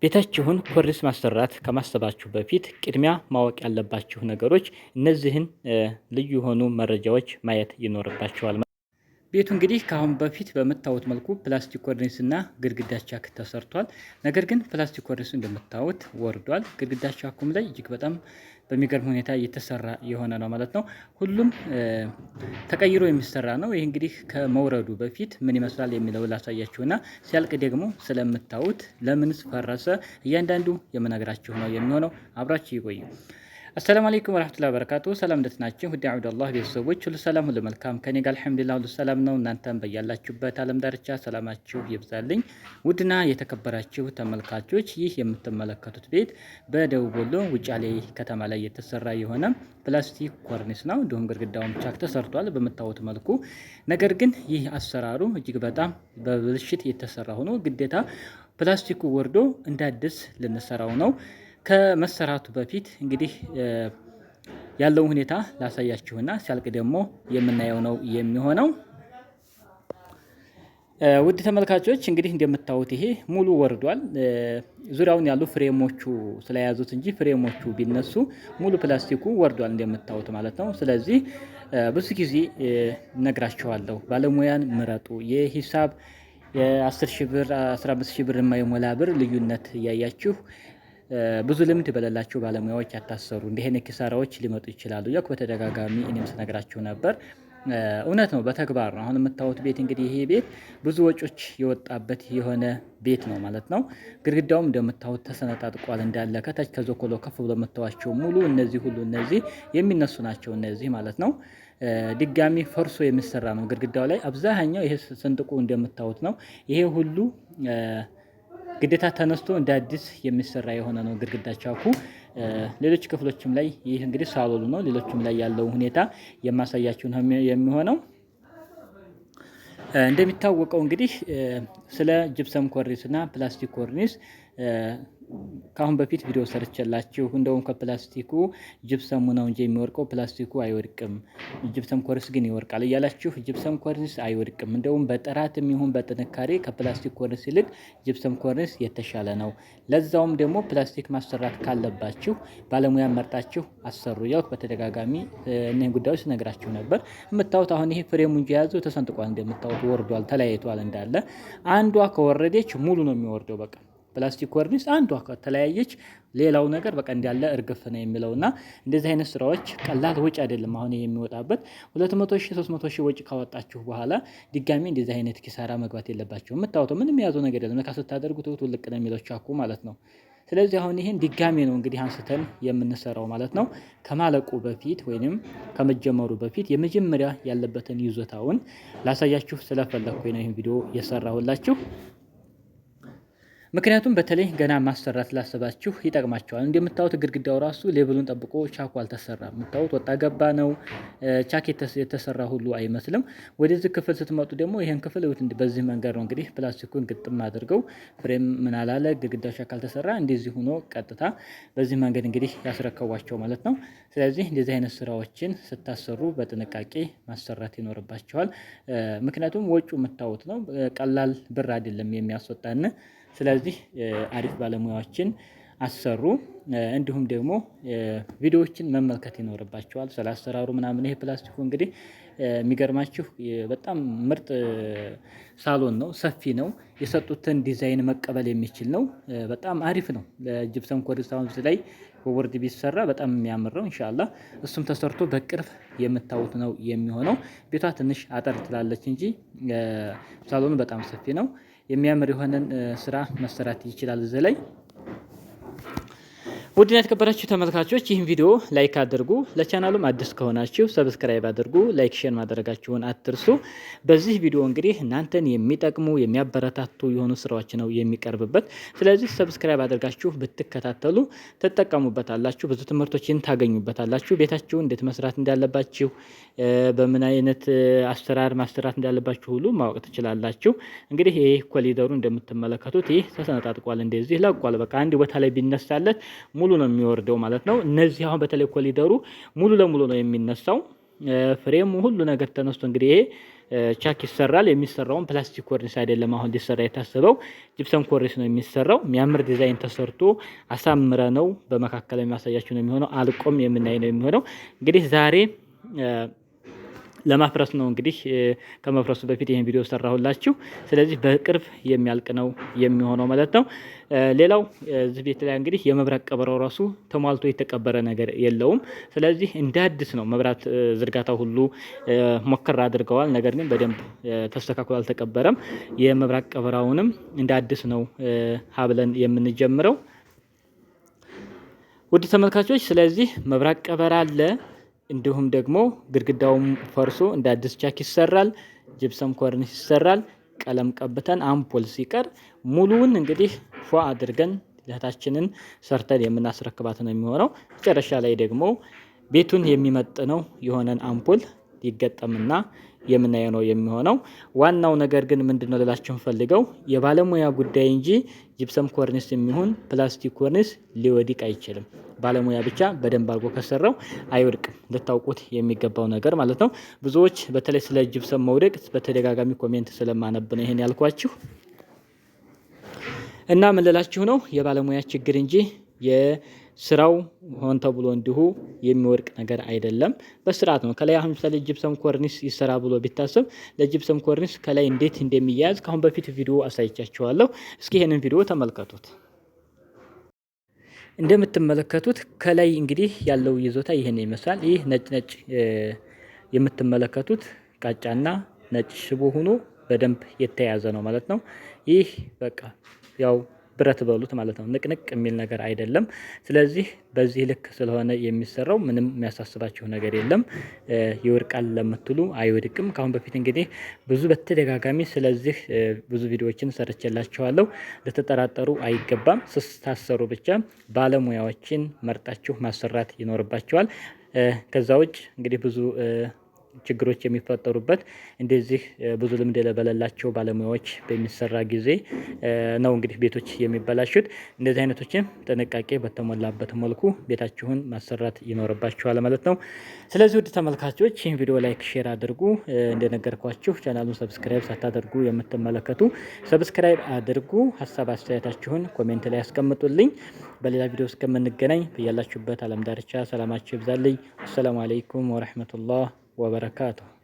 ቤታችሁን ኮርኒስ ማሰራት ከማሰባችሁ በፊት ቅድሚያ ማወቅ ያለባችሁ ነገሮች እነዚህን ልዩ የሆኑ መረጃዎች ማየት ይኖርባችኋል። ቤቱ እንግዲህ ከአሁን በፊት በምታዩት መልኩ ፕላስቲክ ኮርኒስ እና ግድግዳ ቻክ ተሰርቷል። ነገር ግን ፕላስቲክ ኮርኒሱ እንደምታዩት ወርዷል። ግድግዳ ቻኩም ላይ እጅግ በጣም በሚገርም ሁኔታ እየተሰራ የሆነ ነው ማለት ነው። ሁሉም ተቀይሮ የሚሰራ ነው። ይህ እንግዲህ ከመውረዱ በፊት ምን ይመስላል የሚለው ላሳያችሁና ሲያልቅ ደግሞ ስለምታዩት ለምንስ ፈረሰ እያንዳንዱ የምነግራችሁ ነው የሚሆነው። አብራችሁ ይቆዩ። አሰላሙ አለይኩም ወራህመቱላሂ ወበረካቱ። ሰላም እንደት ናችሁ? ውድ አብዱላህ ቤተሰቦች ሁሉ ሰላም ሁሉ መልካም ከኔ ጋር አልሐምዱሊላህ ሁሉ ሰላም ነው። እናንተም በያላችሁበት ዓለም ዳርቻ ሰላማችሁ ይብዛልኝ። ውድና የተከበራችሁ ተመልካቾች ይህ የምትመለከቱት ቤት በደቡብ ወሎ ውጫሌ ከተማ ላይ የተሰራ የሆነ ፕላስቲክ ኮርኒስ ነው። እንዲሁም ግድግዳውም ቻክ ተሰርቷል በምታዩት መልኩ። ነገር ግን ይህ አሰራሩ እጅግ በጣም በብልሽት የተሰራ ሆኖ ግዴታ ፕላስቲኩ ወርዶ እንደ አዲስ ልንሰራው ነው። ከመሰራቱ በፊት እንግዲህ ያለው ሁኔታ ላሳያችሁና ሲያልቅ ደግሞ የምናየው ነው የሚሆነው። ውድ ተመልካቾች እንግዲህ እንደምታዩት ይሄ ሙሉ ወርዷል። ዙሪያውን ያሉ ፍሬሞቹ ስለያዙት እንጂ ፍሬሞቹ ቢነሱ ሙሉ ፕላስቲኩ ወርዷል እንደምታዩት ማለት ነው። ስለዚህ ብዙ ጊዜ ነግራችኋለሁ፣ ባለሙያን ምረጡ። የሂሳብ የ10 ሺህ ብር 15 ሺህ ብር የማይሞላ ብር ልዩነት እያያችሁ ብዙ ልምድ በሌላቸው ባለሙያዎች ያታሰሩ እንዲህ አይነት ኪሳራዎች ሊመጡ ይችላሉ። ያው በተደጋጋሚ እኔም ስነግራችሁ ነበር። እውነት ነው፣ በተግባር ነው። አሁን የምታዩት ቤት እንግዲህ ይሄ ቤት ብዙ ወጮች የወጣበት የሆነ ቤት ነው ማለት ነው። ግድግዳውም እንደምታዩት ተሰነጣጥቋል እንዳለ ከታች ከዘኮሎ ከፍ ብሎ የምታዩቸው ሙሉ እነዚህ ሁሉ እነዚህ የሚነሱ ናቸው እነዚህ ማለት ነው። ድጋሚ ፈርሶ የሚሰራ ነው ግድግዳው ላይ አብዛኛው ይሄ ስንጥቁ እንደምታዩት ነው። ይሄ ሁሉ ግዴታ ተነስቶ እንደ አዲስ የሚሰራ የሆነ ነው ግድግዳ ቻኩ። ሌሎች ክፍሎችም ላይ ይህ እንግዲህ ሳሎኑ ነው። ሌሎችም ላይ ያለው ሁኔታ የማሳያችሁ ነው የሚሆነው። እንደሚታወቀው እንግዲህ ስለ ጅፕሰም ኮርኒስ እና ፕላስቲክ ኮርኒስ ከአሁን በፊት ቪዲዮ ሰርቼላችሁ እንደውም ከፕላስቲኩ ጅፕሰሙ ነው እንጂ የሚወርቀው ፕላስቲኩ አይወድቅም፣ ጅፕሰም ኮርኒስ ግን ይወርቃል እያላችሁ ጅፕሰም ኮርኒስ አይወድቅም። እንደውም በጥራትም ይሁን በጥንካሬ ከፕላስቲክ ኮርኒስ ይልቅ ጅፕሰም ኮርኒስ የተሻለ ነው። ለዛውም ደግሞ ፕላስቲክ ማሰራት ካለባችሁ ባለሙያ መርጣችሁ አሰሩ። ያው በተደጋጋሚ እነዚህ ጉዳዮች ነግራችሁ ነበር። የምታዩት አሁን ይሄ ፍሬሙ እንጂ የያዘው ተሰንጥቋል፣ እንደምታዩት ወርዷል፣ ተለያይቷል እንዳለ። አንዷ ከወረደች ሙሉ ነው የሚወርደው በቃ ፕላስቲክ ኮርኒስ አንዷ ከተለያየች ሌላው ነገር በቃ እንዳለ እርግፍ ነው የሚለውና እንደዚህ አይነት ስራዎች ቀላል ወጪ አይደለም። አሁን የሚወጣበት 200 ሺህ 300 ሺህ ወጪ ካወጣችሁ በኋላ ድጋሚ እንደዚህ አይነት ኪሳራ መግባት የለባችሁ። የምታወጣው ምንም የያዘው ነገር የለም። ለካ ስታደርጉት ውልቅ ነው የሚለው ቻኩ ማለት ነው። ስለዚህ አሁን ይሄን ድጋሚ ነው እንግዲህ አንስተን የምንሰራው ማለት ነው። ከማለቁ በፊት ወይንም ከመጀመሩ በፊት የመጀመሪያ ያለበትን ይዞታውን ላሳያችሁ ስለፈለኩኝ ነው ይሄን ቪዲዮ የሰራሁላችሁ። ምክንያቱም በተለይ ገና ማሰራት ላሰባችሁ ይጠቅማቸዋል። እንደምታዩት ግድግዳው ራሱ ሌቭሉን ጠብቆ ቻኩ አልተሰራም። የምታዩት ወጣ ገባ ነው። ቻክ የተሰራ ሁሉ አይመስልም። ወደዚህ ክፍል ስትመጡ ደግሞ ይሄን ክፍል በዚህ መንገድ ነው እንግዲህ ፕላስቲኩን ግጥም አድርገው ፍሬም ምን አላለ ግድግዳው ቻክ አልተሰራ እንደዚህ ሆኖ ቀጥታ በዚህ መንገድ እንግዲህ ያስረከቧቸው ማለት ነው። ስለዚህ እንደዚህ አይነት ስራዎችን ስታሰሩ በጥንቃቄ ማሰራት ይኖርባቸዋል። ምክንያቱም ወጪው የምታዩት ነው፣ ቀላል ብር አይደለም የሚያስወጣን። ስለዚህ አሪፍ ባለሙያዎችን አሰሩ። እንዲሁም ደግሞ ቪዲዮዎችን መመልከት ይኖርባቸዋል ስለ አሰራሩ ምናምን። ይሄ ፕላስቲኩ እንግዲህ የሚገርማችሁ በጣም ምርጥ ሳሎን ነው፣ ሰፊ ነው። የሰጡትን ዲዛይን መቀበል የሚችል ነው። በጣም አሪፍ ነው። ለጅፕሰም ኮርኒስ አሁን ላይ በቦርድ ቢሰራ በጣም የሚያምር ነው። ኢንሻአላህ እሱም ተሰርቶ በቅርብ የምታዩት ነው የሚሆነው። ቤቷ ትንሽ አጠር ትላለች እንጂ ሳሎኑ በጣም ሰፊ ነው። የሚያምር የሆነን ስራ መሰራት ይችላል እዚህ ላይ። ውድና የተከበራችሁ ተመልካቾች ይህን ቪዲዮ ላይክ አድርጉ። ለቻናሉም አዲስ ከሆናችሁ ሰብስክራይብ አድርጉ። ላይክ ሼር ማድረጋችሁን አትርሱ። በዚህ ቪዲዮ እንግዲህ እናንተን የሚጠቅሙ የሚያበረታቱ የሆኑ ስራዎች ነው የሚቀርብበት። ስለዚህ ሰብስክራይብ አድርጋችሁ ብትከታተሉ ትጠቀሙበታላችሁ፣ ብዙ ትምህርቶችን ታገኙበታላችሁ። ቤታችሁን እንዴት መስራት እንዳለባችሁ፣ በምን አይነት አሰራር ማሰራት እንዳለባችሁ ሁሉ ማወቅ ትችላላችሁ። እንግዲህ ይሄ ኮሊደሩ እንደምትመለከቱት ይህ ተሰነጣጥቋል፣ እንደዚህ ለቋል። በቃ አንድ ቦታ ላይ ቢነሳለት ሙሉ ነው የሚወርደው ማለት ነው። እነዚህ አሁን በተለይ ኮሊደሩ ሙሉ ለሙሉ ነው የሚነሳው። ፍሬሙ ሁሉ ነገር ተነስቶ እንግዲህ ይሄ ቻክ ይሰራል። የሚሰራውን ፕላስቲክ ኮርኒስ አይደለም አሁን ሊሰራ የታሰበው ጂፕሰም ኮርኒስ ነው የሚሰራው። የሚያምር ዲዛይን ተሰርቶ አሳምረ ነው በመካከል የሚያሳያችሁ ነው የሚሆነው። አልቆም የምናይ ነው የሚሆነው። እንግዲህ ዛሬ ለማፍረስ ነው እንግዲህ ከመፍረሱ በፊት ይሄን ቪዲዮ ሰራሁላችሁ። ስለዚህ በቅርብ የሚያልቅ ነው የሚሆነው ማለት ነው። ሌላው እዚህ ቤት ላይ እንግዲህ የመብራት ቀበራው ራሱ ተሟልቶ የተቀበረ ነገር የለውም። ስለዚህ እንደ አዲስ ነው መብራት ዝርጋታው ሁሉ ሞከር አድርገዋል። ነገር ግን በደንብ ተስተካክሎ አልተቀበረም። የመብራት ቀበራውንም እንደ አዲስ ነው ሀብለን የምንጀምረው ውድ ተመልካቾች። ስለዚህ መብራት ቀበራ አለ። እንዲሁም ደግሞ ግድግዳውም ፈርሶ እንደ አዲስ ቻክ ይሰራል። ጂፕሰም ኮርኒስ ይሰራል። ቀለም ቀብተን አምፖል ሲቀር ሙሉውን እንግዲህ ፏ አድርገን ለታችንን ሰርተን የምናስረክባት ነው የሚሆነው። መጨረሻ ላይ ደግሞ ቤቱን የሚመጥነው የሆነን አምፖል ይገጠምና የምናየው ነው የሚሆነው። ዋናው ነገር ግን ምንድነው ልላችሁ ፈልገው የባለሙያ ጉዳይ እንጂ ጂፕሰም ኮርኒስ የሚሆን ፕላስቲክ ኮርኒስ ሊወድቅ አይችልም። ባለሙያ ብቻ በደንብ አድርጎ ከሰራው አይወድቅም። ልታውቁት የሚገባው ነገር ማለት ነው። ብዙዎች በተለይ ስለ ጂፕሰም መውደቅ በተደጋጋሚ ኮሜንት ስለማነብ ነው ይሄን ያልኳችሁ። እና ምን ልላችሁ ነው የባለሙያ ችግር እንጂ የስራው ሆን ተብሎ እንዲሁ የሚወድቅ ነገር አይደለም። በስርዓት ነው። ከላይ አሁን ለምሳሌ ጂፕሰም ኮርኒስ ይሰራ ብሎ ቢታሰብ ለጂፕሰም ኮርኒስ ከላይ እንዴት እንደሚያያዝ ካሁን በፊት ቪዲዮ አሳይቻችኋለሁ። እስኪ ይሄንን ቪዲዮ ተመልከቱት። እንደምትመለከቱት ከላይ እንግዲህ ያለው ይዞታ ይሄን ይመስላል። ይህ ነጭ የምትመለከቱት ቃጫና ነጭ ሽቦ ሆኖ በደንብ የተያዘ ነው ማለት ነው። ይህ በቃ ያው ብረት በሉት ማለት ነው። ንቅንቅ የሚል ነገር አይደለም። ስለዚህ በዚህ ልክ ስለሆነ የሚሰራው ምንም የሚያሳስባችሁ ነገር የለም። ይወድቃል ለምትሉ አይወድቅም። ካሁን በፊት እንግዲህ ብዙ በተደጋጋሚ ስለዚህ ብዙ ቪዲዮዎችን ሰርቼላችኋለሁ። ልትጠራጠሩ አይገባም። ስታሰሩ ብቻ ባለሙያዎችን መርጣችሁ ማሰራት ይኖርባችኋል። ከዛ ውጭ እንግዲህ ብዙ ችግሮች የሚፈጠሩበት እንደዚህ ብዙ ልምድ በሌላቸው ባለሙያዎች በሚሰራ ጊዜ ነው እንግዲህ ቤቶች የሚበላሹት። እንደዚህ አይነቶችን ጥንቃቄ በተሞላበት መልኩ ቤታችሁን ማሰራት ይኖርባችኋል ማለት ነው። ስለዚህ ውድ ተመልካቾች ይህን ቪዲዮ ላይክ፣ ሼር አድርጉ። እንደነገርኳችሁ ቻናሉን ሰብስክራይብ ሳታደርጉ የምትመለከቱ ሰብስክራይብ አድርጉ። ሀሳብ አስተያየታችሁን ኮሜንት ላይ ያስቀምጡልኝ። በሌላ ቪዲዮ እስከምንገናኝ በያላችሁበት ዓለም ዳርቻ ሰላማችሁ ይብዛልኝ። አሰላሙ አለይኩም ወረህመቱላህ ወበረካቱሁ።